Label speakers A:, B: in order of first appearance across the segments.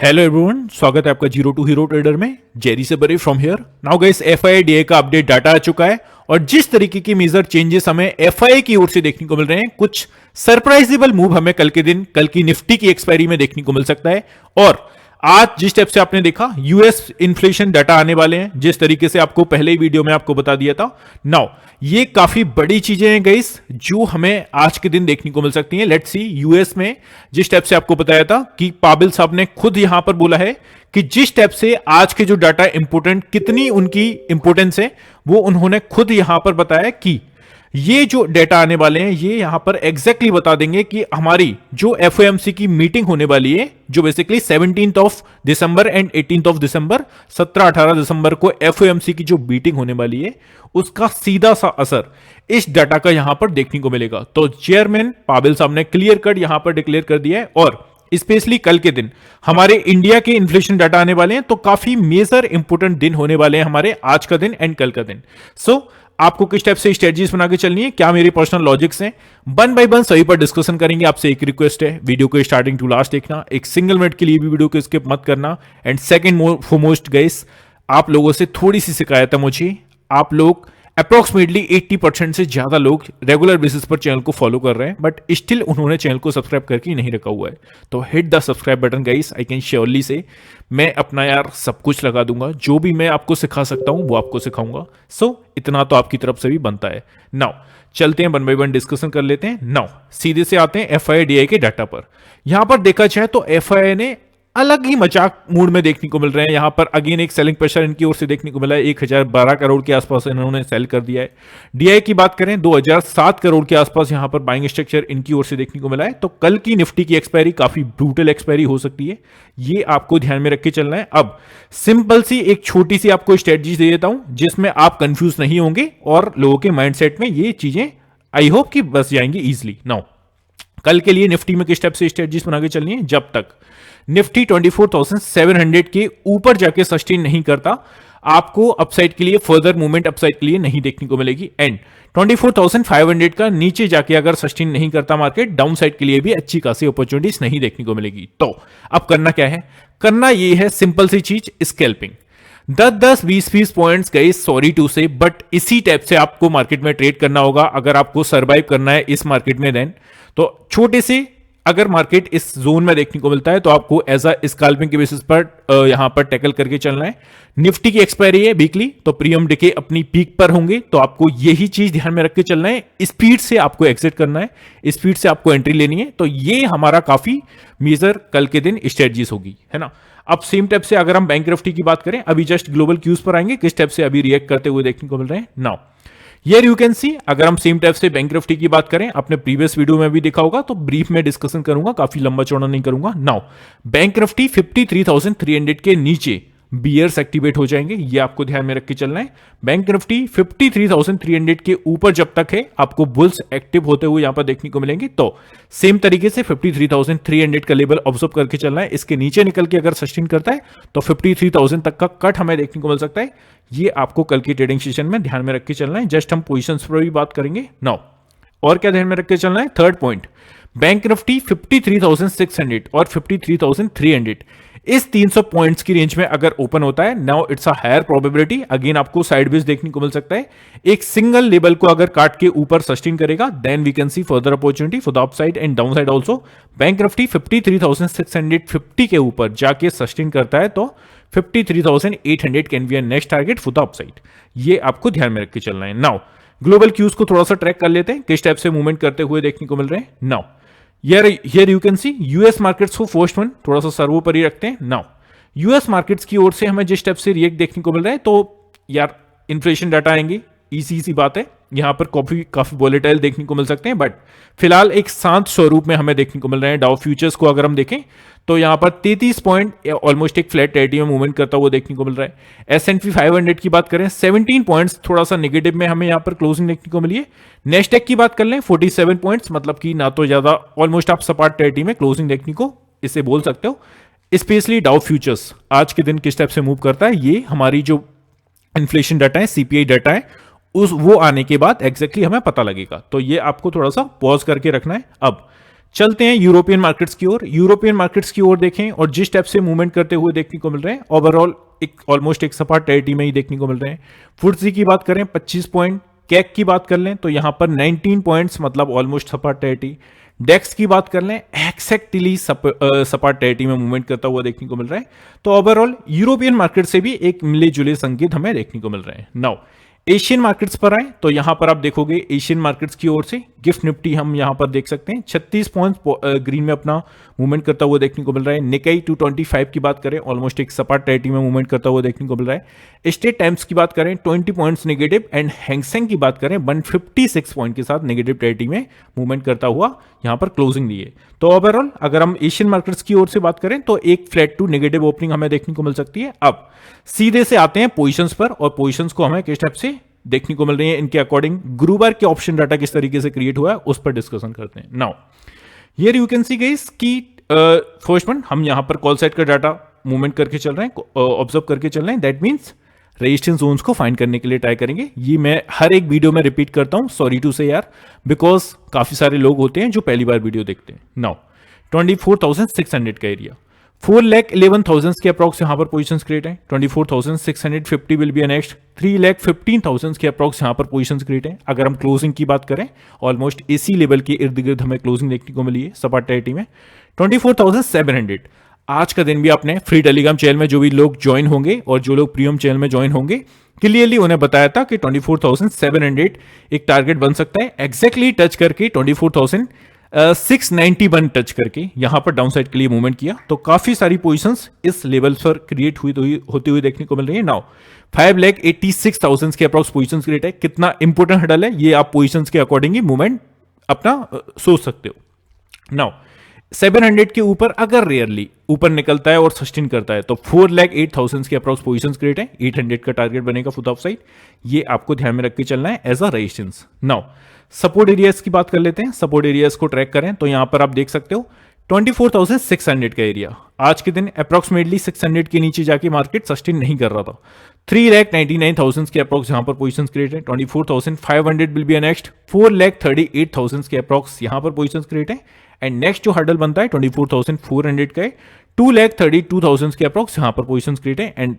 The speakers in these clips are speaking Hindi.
A: हेलो एवरीवन, स्वागत है आपका जीरो टू हीरो ट्रेडर में। जेरी से बरे फ्रॉम हियर। नाउ गाइस, एफआईडीए का अपडेट डाटा आ चुका है और जिस तरीके की मेजर चेंजेस हमें एफआई की ओर से देखने को मिल रहे हैं, कुछ सरप्राइजेबल मूव हमें कल के दिन, कल की निफ्टी की एक्सपायरी में देखने को मिल सकता है। और आज जिस स्टेप से आपने देखा, यूएस इन्फ्लेशन डाटा आने वाले हैं, जिस तरीके से आपको पहले ही वीडियो में आपको बता दिया था। नाउ ये काफी बड़ी चीजें हैं गाइस, जो हमें आज के दिन देखने को मिल सकती हैं। लेट्स सी, यूएस में जिस स्टेप से आपको बताया था कि पाबिल साहब ने खुद यहां पर बोला है कि जिस स्टेप से आज के जो डाटा इंपोर्टेंट, कितनी उनकी इंपोर्टेंस है, वो उन्होंने खुद यहां पर बताया कि ये जो डेटा आने वाले हैं, ये यहां पर एग्जैक्टली बता देंगे कि हमारी जो एफओएमसी की मीटिंग होने वाली है, जो basically 17th of December and 18th of December, 17-18 दिसंबर को एफओएमसी की जो मीटिंग होने वाली है, उसका सीधा सा असर इस डाटा का यहां पर देखने को मिलेगा। तो चेयरमैन पाबिल साहब ने क्लियर कट यहां पर डिक्लेयर कर दिया है। और स्पेशली कल के दिन हमारे इंडिया के इन्फ्लेशन डाटा आने वाले हैं, तो काफी मेजर इंपोर्टेंट दिन होने वाले हैं हमारे, आज का दिन एंड कल का दिन। सो आपको किस टाइप से स्ट्रेटजीज बना के चलनी है, क्या मेरी पर्सनल लॉजिक्स हैं, वन बाय वन सभी पर डिस्कशन करेंगे। आपसे एक रिक्वेस्ट है, वीडियो को स्टार्टिंग टू लास्ट देखना, एक सिंगल मिनट के लिए भी वीडियो को स्किप मत करना। एंड सेकंड फॉरमोस्ट गाइस, आप लोगों से थोड़ी सी शिकायत है मुझे, आप लोग अप्रोक्सीमेटली 80% से ज्यादा लोग रेगुलर बेसिस पर चैनल को फॉलो कर रहे हैं, बट स्टिल उन्होंने चैनल को सब्सक्राइब करके नहीं रखा हुआ है। तो hit the subscribe button guys, I can surely से मैं अपना यार सब कुछ लगा दूंगा, जो भी मैं आपको सिखा सकता हूं वो आपको सिखाऊंगा। सो इतना तो आपकी तरफ से भी बनता है। नाउ चलते हैं, वन बाय वन डिस्कशन कर लेते हैं। नाउ सीधे से आते हैं एफआईडीआई के डाटा पर। यहां पर देखा जाए तो एफआईआई ने अलग ही मजाक मूड में देखने को मिल रहे हैं। यहां पर अगेन एक सेलिंग प्रेशर इनकी ओर से देखने को मिला है, 1012 करोड़ के आसपास इन्होंने सेल कर दिया है। डीआई की बात करें, 2007 करोड़ के आसपास यहां पर बाइंग स्ट्रक्चर इनकी ओर से देखने को मिला है। तो कल की निफ्टी की एक्सपायरी काफी ब्रूटल एक्सपायरी हो सकती है, ये आपको ध्यान में रख के चलना है। अब सिंपल सी एक छोटी सी आपको स्ट्रेटजी दे देता हूं, जिसमें आप कंफ्यूज नहीं होंगे और लोगों के माइंडसेट में ये चीजें आई होप कि बस जाएंगी इजिली। नाउ कल के लिए निफ्टी में किस टाइप से स्ट्रेटजीज बना के चलनी है, जब तक निफ्टी 24,700 के ऊपर जाके सस्टेन नहीं करता, आपको अपसाइड के लिए फर्दर मूवमेंट अपसाइड के लिए नहीं देखने को मिलेगी। एंड 24,500 का नीचे जाके अगर सस्टेन नहीं करता मार्केट, डाउन साइड के लिए भी अच्छी खासी अपॉर्चुनिटीज नहीं देखने को मिलेगी। तो अब करना क्या है, करना ये है सिंपल सी चीज, स्कैल्पिंग। 10-10, 20-20 पॉइंट्स गए, सॉरी टू से, बट इसी टाइप से आपको मार्केट में ट्रेड करना होगा अगर आपको सर्वाइव करना है इस मार्केट में। देन तो छोटे से अगर मार्केट इस जोन में देखने को मिलता है, तो आपको एज अ स्कैल्पिंग के बेसिस पर यहां पर टैकल करके चलना है। निफ्टी की एक्सपायरी है वीकली, तो प्रीमियम डिके अपनी पीक पर होंगे, तो आपको यही चीज ध्यान में रख के चलना है। स्पीड से आपको एग्जिट करना है, स्पीड से आपको एंट्री लेनी है। तो ये हमारा काफी मेजर कल के दिन स्ट्रेटजीज होगी, है ना। अब सेम टाइप से अगर हम बैंक निफ्टी की बात करें, अभी जस्ट ग्लोबल क्यूज पर आएंगे, किस टाइप से अभी रिएक्ट करते हुए देखने को मिल रहे हैं। Now here you can see, अगर हम सेम टाइप से बैंक निफ्टी की बात करें, आपने प्रीवियस वीडियो में भी देखा होगा, तो ब्रीफ में डिस्कशन करूंगा, काफी लंबा चौड़ा नहीं करूंगा। नाउ बैंक निफ्टी 53,300 के नीचे बियर्स एक्टिवेट हो जाएंगे, ये आपको ध्यान में रख के चलना है। बैंक निफ्टी 53,300 के ऊपर जब तक है, आपको बुल्स एक्टिव होते हुए यहां पर देखने को मिलेंगे। तो सेम तरीके से 53,300 का लेवल ऑब्जर्व करके चलना है। इसके नीचे निकल के अगर सस्टेन करता है, तो 53,000 तक का कट हमें देखने को मिल सकता है। ये आपको कल की ट्रेडिंग सेशन में ध्यान में रख के चलना है। जस्ट हम पोजिशंस पर भी बात करेंगे। नाउ और क्या ध्यान में रख के चलना है, थर्ड पॉइंट, बैंक निफ्टी 53,600 और 53,300, इस 300 पॉइंट्स की रेंज में अगर ओपन होता है, now it's a higher probability, again आपको साइडवेज देखने को मिल सकता है। एक सिंगल लेवल को अगर काट के ऊपर सस्टेन करेगा, then we can see further opportunity for the upside and down side also. Bank Nifty 53,650 के ऊपर जाके सस्टेन करता है, तो 53,800 can be a next target for the upside, ये आपको ध्यान में रख के चलना है। नाउ ग्लोबल क्यूज को थोड़ा सा ट्रैक कर लेते हैं, किस टाइप से मूवमेंट करते हुए देखने को मिल रहे हैं। Now here you can see US markets को फर्स्ट वन थोड़ा सा सर्वोपरि रखते हैं। नाउ यूएस मार्केट्स की ओर से हमें जिस टाइप से रिएक्ट देखने को मिल रहा है, तो यार इन्फ्लेशन डाटा आएंगे, इसी बात है। यहां पर काफी वॉलेटाइल देखने को मिल सकते हैं, बट फिलहाल एक शांत स्वरूप में हमें देखने को मिल रहे हैं। डाउ फ्यूचर्स को अगर हम देखें, तो यहां पर 33 पॉइंट ऑलमोस्ट एक फ्लैट टेरिटरी में मूवमेंट करता हुआ देखने को मिल रहा है। S&P 500 की बात करें, 17 पॉइंट्स थोड़ा सा नेगेटिव में हमें यहां पर क्लोजिंग देखने को मिली है। नेस्डेक की बात कर लें, 47 पॉइंट्स, मतलब कि ना तो ज्यादा, ऑलमोस्ट आप सपाट टेरिटरी में क्लोजिंग देखने को इसे बोल सकते हो। स्पेशली डाउ फ्यूचर्स आज के दिन किस टाइप से मूव करता है, ये हमारी जो इन्फ्लेशन डाटा है, सीपीआई डाटा है, वो आने के बाद एग्जैक्टली हमें पता लगेगा। तो ये आपको थोड़ा सा पॉज करके रखना है। अब चलते हैं यूरोपियन मार्केट्स की ओर। यूरोपियन मार्केट्स की ओर देखें और जिस टाइप से मूवमेंट करते हुए देखने को मिल रहे हैं, ओवरऑल एक ऑलमोस्ट एक सपाट टेरिटरी में ही देखने को मिल रहे हैं। फुट्सी की बात करें 25 पॉइंट, कैक की बात कर लें तो यहां पर 19 पॉइंट्स, मतलब ऑलमोस्ट सपाट टेरिटरी। डेक्स की बात कर लें एक्सैक्टली सपाट टेरिटरी में मूवमेंट करता हुआ देखने को मिल रहा है। तो ओवरऑल यूरोपियन मार्केट से भी एक मिले जुले संकेत हमें देखने को मिल रहे हैं। नाउ एशियन मार्केट्स पर आए तो यहां पर आप देखोगे एशियन मार्केट्स की ओर से गिफ्ट निफ्टी हम यहां पर देख सकते हैं 36 पॉइंट्स ग्रीन में अपना मूवमेंट करता हुआ देखने को मिल रहा है। निकाई 225 की बात करें ऑलमोस्ट एक सपाट टेरिटरी में मूवमेंट करता हुआ देखने को मिल रहा है। स्टेट टाइम्स की बात करें 20 पॉइंट्स नेगेटिव एंड हैंगसेंग की बात करें 156 पॉइंट के साथ नेगेटिव टेरिटरी में मूवमेंट करता हुआ यहां पर क्लोजिंग दी है। तो ओवरऑल अगर हम एशियन मार्केट्स की ओर से बात करें तो एक फ्लैट टू नेगेटिव ओपनिंग हमें देखने को मिल सकती है। अब सीधे से आते हैं पोजिशंस पर और पोजिशंस को हमें किस टाइप से देखने को मिल रही है इनके अकॉर्डिंग। गुरुवार के ऑप्शन डाटा किस तरीके से क्रिएट हुआ है उस पर डिस्कशन करते हैं। Now here you can see guys कि फर्स्ट वन हम यहां पर कॉल साइड का डाटा मूवमेंट करके चल रहे हैं, ऑब्जर्व करके चल रहे हैं। दैट मींस रेजिस्टेंस जोन्स को फाइंड करने के लिए ट्राई करेंगे। ये मैं हर एक वीडियो में रिपीट करता हूं, सॉरी टू से यार, बिकॉज काफी सारे लोग होते हैं जो पहली बार वीडियो देखते हैं। नाउ 24,600 का एरिया, 4,11,000 के अप्रॉक्स यहां पर पोजीशंस क्रिएट है। 24,650 विल बी नेक्स्ट। 3,15,000 के अप्रॉक्स यहां पर पोजीशंस क्रिएट है। अगर हम क्लोजिंग की बात करें ऑलमोस्ट इसी लेवल के इर्द गिर्द हमें क्लोजिंग देखने को मिली है सपाट टेरिटरी में। 24,700 आज का दिन भी आपने फ्री टेलीग्राम चैनल में जो भी लोग ज्वाइन होंगे और जो लोग प्रीमियम चैनल में ज्वाइन होंगे क्लियरली उन्हें बताया था कि 24,700 एक टारगेट बन सकता है। एग्जैक्टली टच करके 24,691 टच करके यहां पर डाउन साइड के लिए मूवमेंट किया। तो काफी सारी पोजीशंस इस लेवल पर क्रिएट होती हुई देखने को मिल रही है। नाउ 5,86,000 के अप्रॉक्स पोजीशंस क्रिएट है। कितना इंपोर्टेंट हडल है ये आप पोजीशंस के अकॉर्डिंग ही मूवमेंट अपना सोच सकते हो। नाउ 700 के ऊपर अगर रेयरली ऊपर निकलता है और सस्टेन करता है तो 4,08,000 के अप्रॉक्स पोजीशंस क्रिएट है। 800 का टारगेट बनेगा फुट ऑफ साइड, ये आपको ध्यान में रख के चलना है as a resistance. Now support areas की बात कर लेते हैं। सपोर्ट एरियाज को ट्रैक करें तो यहां पर आप देख सकते हो 24,600 का एरिया आज के दिन अप्रोक्सीमेटली 600 के नीचे जाके मार्केट सस्टेन नहीं कर रहा था। 3,99,000 के अप्रॉक्स यहां पर पोजीशंस क्रिएट है। 24,500 विल बी नेक्स्ट। 4,38,000 के अप्रॉक्स यहां पर पोजीशंस क्रिएट है। एंड नेक्स्ट जो हर्डल बनता है 24,400 का है। 2,32,000 के अप्रॉक्स यहां पर पोजीशंस क्रिएट है। एंड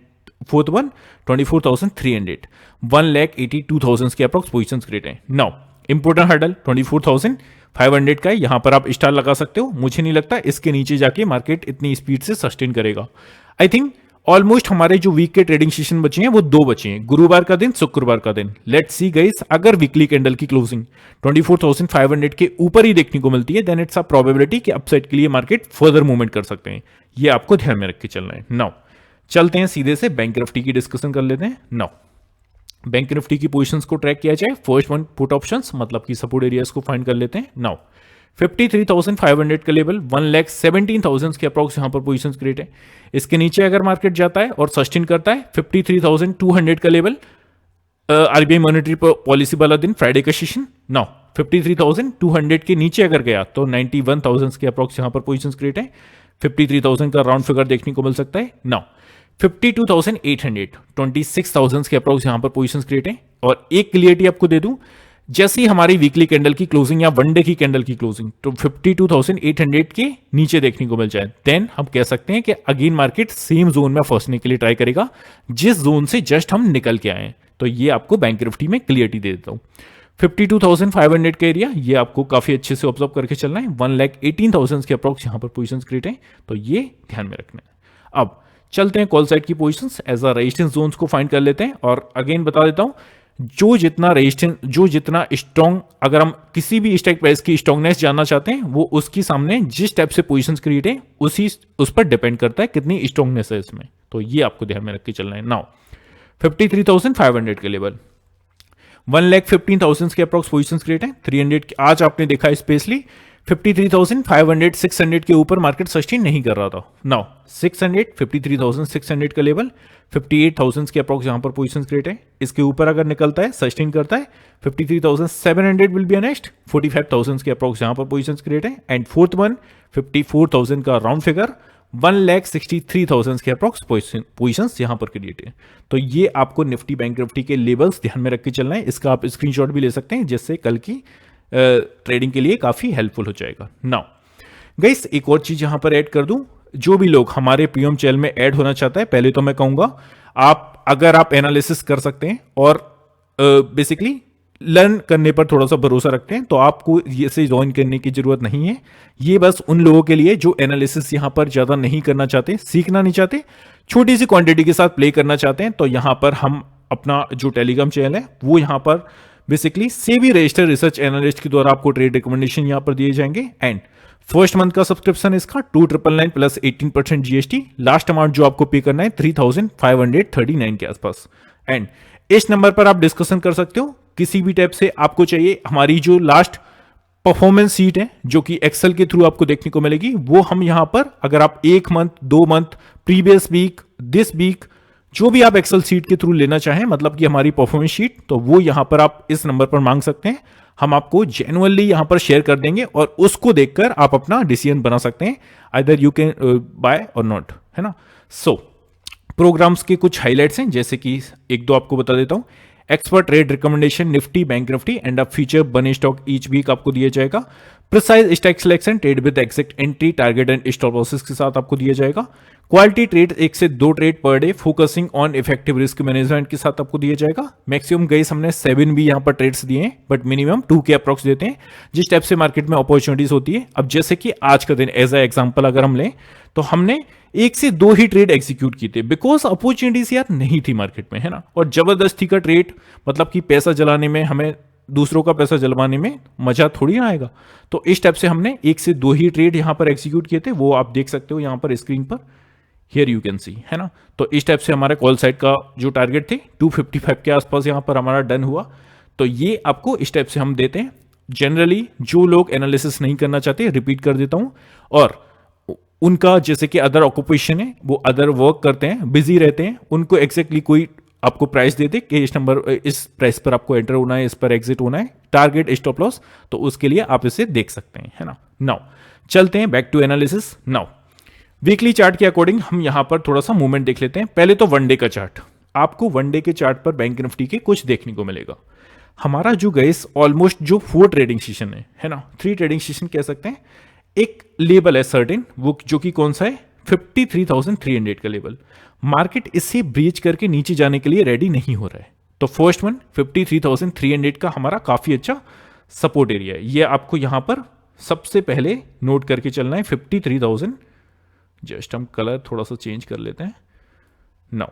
A: फोर्थ वन 24,300, 1,82,000 के अप्रॉक्स पोजीशंस क्रिएट है। नाउ इंपोर्टेंट हर्डल 24,500 का है, यहां पर आप स्टार लगा सकते हो। मुझे नहीं लगता इसके नीचे जाके मार्केट इतनी स्पीड से सस्टेन करेगा। आई थिंक ऑलमोस्ट हमारे जो वीक के ट्रेडिंग सेशन बचे हैं वो 2 बचे हैं, गुरुवार का दिन, शुक्रवार का दिन। लेट्स सी गाइस, अगर वीकली कैंडल की क्लोजिंग 24,500 के ऊपर ही देखने को मिलती है देन इट्स अ प्रोबेबिलिटी कि अपसाइड के लिए मार्केट फर्दर मूवमेंट कर सकते हैं। ये आपको ध्यान में रख के चलना है। नाउ चलते हैं सीधे से बैंक निफ्टी की डिस्कशन कर लेते हैं। नाउ बैंक निफ्टी की पोजीशंस को ट्रैक किया जाए। फर्स्ट वन पुट ऑप्शंस, मतलब कि सपोर्ट एरियाज को फाइंड कर लेते हैं। नाउ 53,500 का लेवल, 1,17,000 के अप्रॉक्स यहां पर पोजीशंस क्रिएट है। इसके नीचे अगर मार्केट जाता है और सस्टेन करता है 53,200 का लेवल, आरबीआई मॉनेटरी पॉलिसी वाला दिन, फ्राइडे का सेशन। नाउ 53,200 के नीचे अगर गया तो 91,000 के अप्रॉक्स यहां पर पोजीशंस क्रिएट है। 53,000 का राउंड फिगर देखने को मिल सकता है। नाउ 52,800, 26,000 के अप्रॉक्स यहां पर पोजीशंस क्रिएट है। और एक क्लियरिटी आपको दे दूं, जैसे ही हमारी वीकली कैंडल की क्लोजिंग या वन डे की कैंडल की क्लोजिंग तो 52,800 के नीचे देखने को मिल जाए देन हम कह सकते हैं कि अगेन मार्केट सेम जोन में फंसने के लिए ट्राई करेगा जिस जोन से जस्ट हम निकल के आए हैं। तो ये आपको बैंक निफ्टी में क्लियरिटी दे देता हूं। 52,500 का एरिया ये आपको काफी अच्छे से ऑब्जर्व करके चलना है। 1,18,000 के अप्रॉक्स यहां पर पोजीशंस क्रिएट है, तो ये ध्यान में रखना है। अब चलते हैं कॉल साइड की positions as a resistance zones को फाइंड कर लेते हैं। और अगेन बता देता हूं, जो जितना स्ट्रॉन्ग, अगर हम किसी भी स्ट्राइक प्राइस की स्ट्रॉन्गनेस जानना चाहते हैं वो उसके सामने जिस टाइप से पोजीशंस क्रिएट है उस पर डिपेंड करता है कितनी स्ट्रॉन्गनेस है इसमें। तो ये आपको ध्यान में रख के चलना है। नाउ 53,500 के लेवल, 1,15,000 के अप्रॉक्स पोजीशंस क्रिएट है। 300 आज आपने देखा है स्पेशली 53,500 600 के ऊपर मार्केट सस्टेन नहीं कर रहा था। नाउ 53,600 का लेवल, 58,000 के अप्रॉक्स यहां पर पोजीशंस क्रिएट है। इसके ऊपर अगर निकलता है, सस्टेन करता है, 53,700 विल बी नेक्स्ट। 45,000 के अप्रॉक्स यहां पर पोजीशंस क्रिएट है। एंड फोर्थ वन 54,000 का राउंड फिगर, 1,63,000 के अप्रॉक्स पोजीशंस यहां पर क्रिएट है। तो ये आपको निफ्टी बैंक निफ्टी के लेवल्स ध्यान में रख के चलना है। इसका आप स्क्रीनशॉट भी ले सकते हैं जिससे कल की ट्रेडिंग के लिए काफी हेल्पफुल हो जाएगा। नाउ गाइस एक और चीज यहां पर ऐड कर दूं, जो भी लोग हमारे प्रीमियम चैनल में ऐड होना चाहता है, पहले तो मैं कहूंगा अगर आप एनालिसिस कर सकते हैं और बेसिकली लर्न करने पर थोड़ा सा भरोसा रखते हैं, तो आपको ये से ज्वाइन करने की जरूरत नहीं है। ये बस उन लोगों के लिए जो एनालिसिस यहां पर ज्यादा नहीं करना चाहते, सीखना नहीं चाहते, छोटी सी क्वांटिटी के साथ प्ले करना चाहते हैं। तो यहां पर हम अपना जो टेलीग्राम चैनल है वो यहां पर basically SEBI registered research analyst के द्वारा आपको ट्रेड रिकमेंडेशन यहां पर दिए जाएंगे। एंड फर्स्ट मंथ का सब्सक्रिप्शन इसका 2,999 प्लस 18% जीएसटी। लास्ट अमाउंट जो आपको पे करना है 3,539 के आसपास। एंड इस नंबर पर आप डिस्कशन कर सकते हो किसी भी टाइप से आपको चाहिए। हमारी जो लास्ट परफॉर्मेंस सीट है जो कि एक्सेल के थ्रू आपको देखने को मिलेगी, वो हम यहां पर अगर आप 1 month 2 month previous week this week जो भी आप एक्सेल सीट के थ्रू लेना चाहें, मतलब कि हमारी परफॉर्मेंस शीट, तो वो यहां पर आप इस नंबर पर मांग सकते हैं। हम आपको जेन्युइनली यहां पर शेयर कर देंगे और उसको देखकर आप अपना डिसीजन बना सकते हैं, आइदर यू कैन बाय और नॉट, है ना। सो प्रोग्राम्स के कुछ हाइलाइट्स हैं, जैसे कि एक दो आपको बता देता हूं। Expert trade recommendation Nifty bank Nifty and a future बने स्टॉक ईच वीक आपको दिया जाएगा। Precise stock selection trade with exact entry target and stop losses के साथ आपको दिया जाएगा। क्वालिटी ट्रेड 1 से 2 trade per day focusing on effective risk management के साथ आपको दिया जाएगा। मैक्सिमम गाइस हमने 7 भी यहां पर ट्रेड्स दिए हैं, बट मिनिमम 2 के अप्रॉक्स देते हैं जिस टाइप से मार्केट में अपॉर्चुनिटीज होती है। अब जैसे कि आज का दिन एज ए एग्जांपल अगर हम लें तो हमने 1 से 2 ही ट्रेड एग्जीक्यूट किए थे, बिकॉज अपॉर्चुनिटीज यार नहीं थी मार्केट में, है ना। और जबरदस्ती का ट्रेड मतलब कि पैसा जलाने में, हमें दूसरों का पैसा जलवाने में मजा थोड़ी ना आएगा। तो इस टाइप से हमने 1 से 2 ही ट्रेड यहां पर एग्जीक्यूट किए थे, वो आप देख सकते हो यहां पर स्क्रीन पर, हियर यू कैन सी, है ना। तो इस टाइप से हमारे कॉल साइड का जो टारगेट थे 255 के आसपास यहां पर हमारा डन हुआ। तो ये आपको इस टाइप से हम देते हैं। जनरली जो लोग एनालिसिस नहीं करना चाहते, रिपीट कर देता हूं, और उनका जैसे कि अदर ऑक्यूपेशन है, वो अदर वर्क करते हैं, बिजी रहते हैं, उनको एग्जैक्टली कोई आपको प्राइस दे दे कि इस नंबर इस प्राइस पर आपको एंटर होना है, इस पर एग्जिट होना है, टारगेट स्टॉप लॉस, तो उसके लिए आप इसे देख सकते हैं, है ना। नाउ चलते हैं back to analysis. Now weekly chart के अकॉर्डिंग हम यहां पर थोड़ा सा मूवमेंट देख लेते हैं। पहले तो वन डे का चार्ट, आपको वन डे के चार्ट पर बैंक निफ्टी के कुछ देखने को मिलेगा। हमारा जो गैस ऑलमोस्ट जो 4 ट्रेडिंग सेशन है ना, 3 ट्रेडिंग सेशन कह सकते हैं। एक लेवल है सर्टेन, वो जो कि कौन सा है, 53,300 का लेवल। मार्केट इससे ब्रीच करके नीचे जाने के लिए रेडी नहीं हो रहा है। तो फर्स्ट वन 53,300 का हमारा काफी अच्छा सपोर्ट एरिया है। ये आपको यहां पर सबसे पहले नोट करके चलना है। 53,000, जस्ट हम कलर थोड़ा सा चेंज कर लेते हैं। नाउ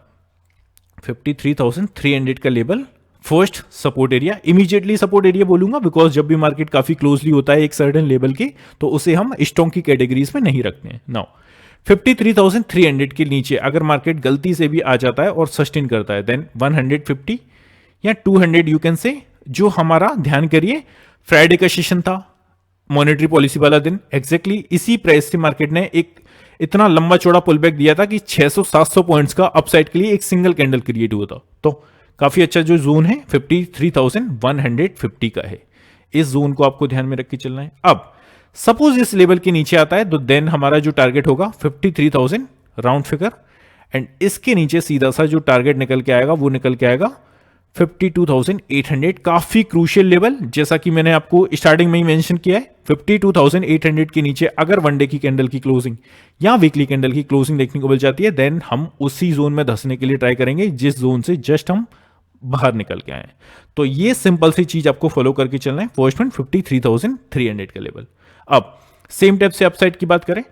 A: 53,300 का level first support area, immediately support area बोलूंगा बिकॉज जब भी मार्केट काफी क्लोजली होता है एक सर्टेन लेवल के, तो उसे हम स्ट्रॉन्ग की कैटेगरीज में नहीं रखते हैं। नाउ 53,300 के नीचे अगर मार्केट गलती से भी आ जाता है और सस्टेन करता है, देन 150 या 200 यू कैन से, जो हमारा ध्यान करिए फ्राइडे का सेशन था, मॉनेटरी पॉलिसी वाला दिन, एग्जैक्टली इसी प्राइस से मार्केट ने एक इतना लंबा चौड़ा पुल बैक दिया था कि 600-700 पॉइंट्स का अपसाइड के लिए एक सिंगल कैंडल क्रिएट हुआ था। तो काफी अच्छा जो जोन है 53,150 का है। इस जोन को आपको ध्यान में रख के चलना है। अब सपोज इस लेवल के नीचे आता है तो देन हमारा जो टारगेट होगा 53,000 राउंड फिगर, एंड इसके नीचे सीधा सा जो टारगेट निकल के आएगा वो निकल के आएगा 52,800। काफी क्रूशियल लेवल, जैसा कि मैंने आपको स्टार्टिंग में ही मेंशन किया है। 52,800 के नीचे अगर वन डे की कैंडल की क्लोजिंग या वीकली कैंडल की क्लोजिंग देखने को मिल जाती है, देन हम उसी जोन में धंसने के लिए ट्राई करेंगे जिस जोन से जस्ट हम बाहर निकल के आए। तो ये सिंपल सी चीज आपको फॉलो करके चलना है। फर्स्ट वन 53,300 का लेवल। अब सेम टाइप से अपसाइड की बात करें,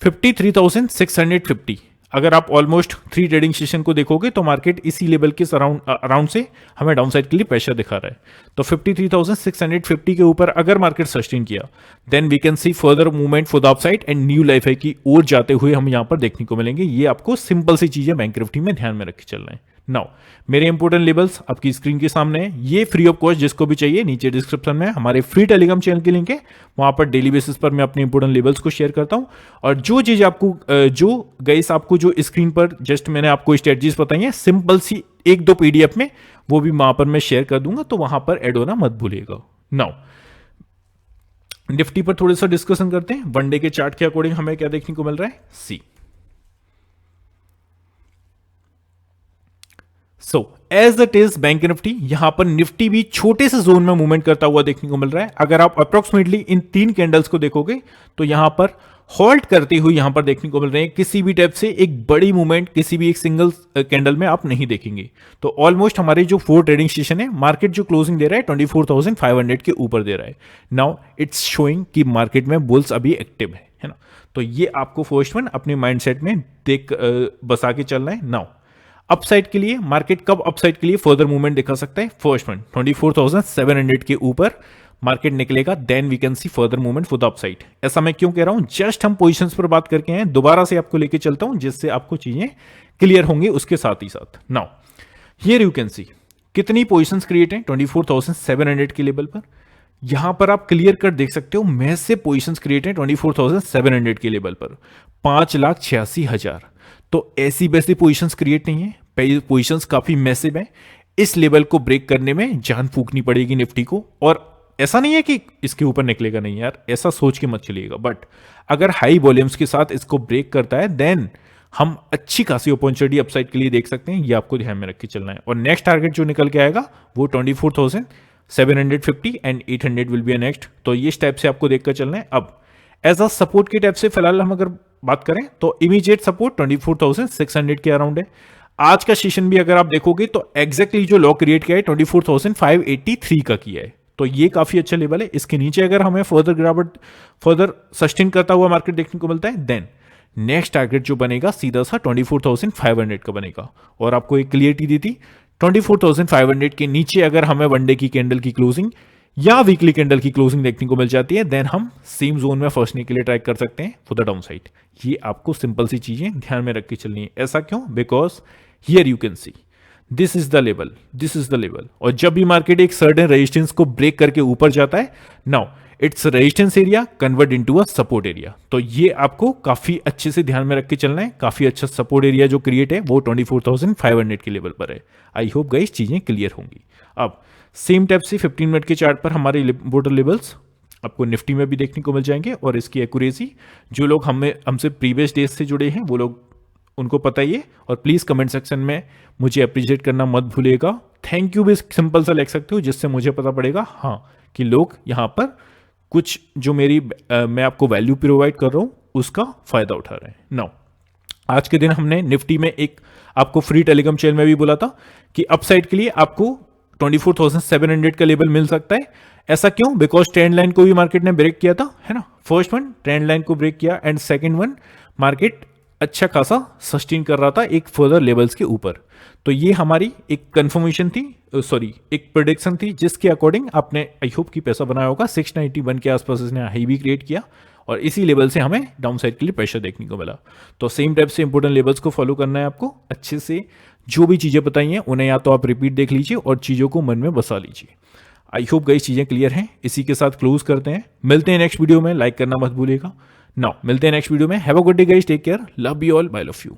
A: 53,650, अगर आप ऑलमोस्ट 3 ट्रेडिंग सेशन को देखोगे तो मार्केट इसी लेवल के अराउंड से हमें डाउनसाइड के लिए प्रेशर दिखा रहा है। तो 53,650 के ऊपर अगर मार्केट सस्टेन किया, then we can see further movement for the upside and new life है की ओर जाते हुए हम यहां पर देखने को मिलेंगे। ये आपको सिंपल सी चीजें बैंक निफ्टी में ध्यान में रख के चलना है। नाउ मेरे इंपोर्टेंट लेवल्स आपकी स्क्रीन के सामने है, ये फ्री ऑफ कॉस्ट, जिसको भी चाहिए नीचे डिस्क्रिप्शन में हमारे फ्री टेलीग्राम चैनल की लिंक है, वहां पर डेली बेसिस पर मैं अपने इंपोर्टेंट लेवल्स को शेयर करता हूं। और जो चीज आपको जो गाइस आपको जो स्क्रीन पर जस्ट मैंने आपको स्ट्रेटजीज बताई है सिंपल सी 1-2 पीडीएफ में, वो भी वहां पर मैं शेयर कर दूंगा, तो वहां पर ऐड होना मत भूलिएगा। नाउ निफ्टी पर थोड़ा सा डिस्कशन करते हैं। वन डे के चार्ट के अकॉर्डिंग हमें क्या देखने को मिल रहा है, see so as it is bank Nifty, यहां पर निफ्टी भी छोटे से जोन में मूवमेंट करता हुआ देखने को मिल रहा है। अगर आप अप्रोक्सीमेटली इन 3 कैंडल्स को देखोगे तो यहां पर होल्ड करते हुए यहां पर देखने को मिल रहे हैं। किसी भी टाइप से एक बड़ी मूवमेंट किसी भी एक सिंगल कैंडल में आप नहीं देखेंगे। तो ऑलमोस्ट हमारे जो 4 ट्रेडिंग सेशन है, मार्केट जो क्लोजिंग दे रहा है 24,500 के ऊपर दे रहा है। नाउ इट्स शोइंग कि मार्केट में बुल्स अभी एक्टिव है ना। तो ये आपको फर्स्ट वन अपने माइंडसेट में देख बसा के चलना है। नाउ अपसाइड के लिए मार्केट कब अपसाइड के लिए फर्दर मूवमेंट दिखा सकता है? फर्स्ट वन 24,700 के ऊपर मार्केट निकलेगा, then we can see further movement for the upside. ऐसा मैं क्यों कह रहा हूं? जस्ट हम पोजीशंस पर बात करके हैं, दोबारा से आपको लेके चलता हूं जिससे आपको चीजें क्लियर होंगी उसके साथ ही साथ। Now here you can see कितनी पोजीशंस क्रिएट हैं 24,700 के लेवल पर। यहां पर आप क्लियर कर देख सकते हो मैसिव पोजीशंस क्रिएट हैं 24,700 के लेवल पर, 5,86,000। तो ऐसी वैसी पोजीशंस क्रिएट नहीं है, पोजीशंस काफी मैसिव है। इस लेवल को ब्रेक करने में जान फूकनी पड़ेगी निफ्टी को। और ऐसा नहीं है कि इसके ऊपर निकलेगा नहीं यार, ऐसा सोच के मत चलिएगा, बट अगर हाई वॉल्यूम्स के साथ इसको ब्रेक करता है देन हम अच्छी खासी अपॉर्चुनिटी अपसाइड के लिए देख सकते हैं। ये आपको ध्यान में रख के चलना है। और नेक्स्ट टारगेट जो निकल के आएगा वो 24,750 एंड 800 विल बी नेक्स्ट। तो ये टाइप से आपको देखकर चलना है। अब एज अ सपोर्ट के टाइप से फिलहाल हम अगर बात करें तो इमीडिएट सपोर्ट 24,600 के अराउंड है। आज का सेशन भी अगर आप देखोगे तो एग्जैक्टली जो लो क्रिएट किया है 24,583 का किया है। तो ये काफी अच्छा लेवल है। इसके नीचे अगर हमें फर्दर सस्टेन करता हुआ मार्केट देखने को मिलता है देन नेक्स्ट टारगेट जो बनेगा सीधा सा 24,500 का बनेगा। और आपको एक क्लियरिटी दी थी 24,500 के नीचे अगर हमें वनडे की कैंडल की क्लोजिंग या वीकली कैंडल की क्लोजिंग देखने को मिल जाती है देन हम सेम जोन में फंसने के लिए ट्राई कर सकते हैं फॉर द डाउन साइड। ये आपको सिंपल सी चीजें ध्यान में रख के चलनी है। ऐसा क्यों? Because here you can see this is the level, this is the level. और जब भी मार्केट एक सर्टेन रेजिस्टेंस को ब्रेक करके ऊपर जाता है, now its resistance area convert into a support area. तो ये आपको काफी अच्छे से ध्यान में रख के चलना है। काफी अच्छा सपोर्ट एरिया जो क्रिएट है वो 24,500 के लेवल पर है। आई होप गाइस चीजें क्लियर होंगी। अब सेम टाइप से 15 मिनट के चार्ट पर हमारे इम्पोर्टेंट लेवल्स आपको निफ्टी में भी देखने को मिल जाएंगे। और इसकी एक्यूरेसी जो लोग हमसे प्रीवियस डेज से जुड़े हैं वो लोग उनको पता ही है। और प्लीज कमेंट सेक्शन में मुझे अप्रिशिएट करना मत भूलिएगा। थैंक यू भी सिंपल सा लिख सकते हो जिससे मुझे पता पड़ेगा हाँ कि लोग यहाँ पर कुछ जो मैं आपको वैल्यू प्रोवाइड कर रहा हूं उसका फायदा उठा रहे हैं। नाउ आज के दिन हमने निफ्टी में एक आपको फ्री टेलीग्राम चैनल में भी बोला था कि अपसाइड के लिए आपको 24,700 का लेवल मिल सकता है। ऐसा क्यों? बिकॉज ट्रेंड लाइन को भी मार्केट ने ब्रेक किया था, है ना। फर्स्ट वन ट्रेंड लाइन को ब्रेक किया एंड सेकंड वन मार्केट अच्छा खासा सस्टेन कर रहा था एक फर्दर लेवल्स के ऊपर। तो ये हमारी एक कंफर्मेशन थी, एक प्रेडिक्शन थी जिसके अकॉर्डिंग आपने आई होप की पैसा बनाया होगा। 691 के आसपास इसने हाई भी क्रिएट किया और इसी लेवल से हमें डाउन साइड के लिए प्रेशर देखने को मिला। तो सेम टाइप से इंपॉर्टेंट लेवल्स को फॉलो करना है आपको अच्छे से। जो भी चीजें बताई हैं उन्हें या तो आप रिपीट देख लीजिए और चीजों को मन में बसा लीजिए। आई होप गई चीजें क्लियर हैं। इसी के साथ क्लोज करते हैं, मिलते हैं नेक्स्ट वीडियो में। लाइक करना मत भूलिएगा। नाउ मिलते हैं नेक्स्ट वीडियो में। Have a good day guys, take care, love you all, bye love you.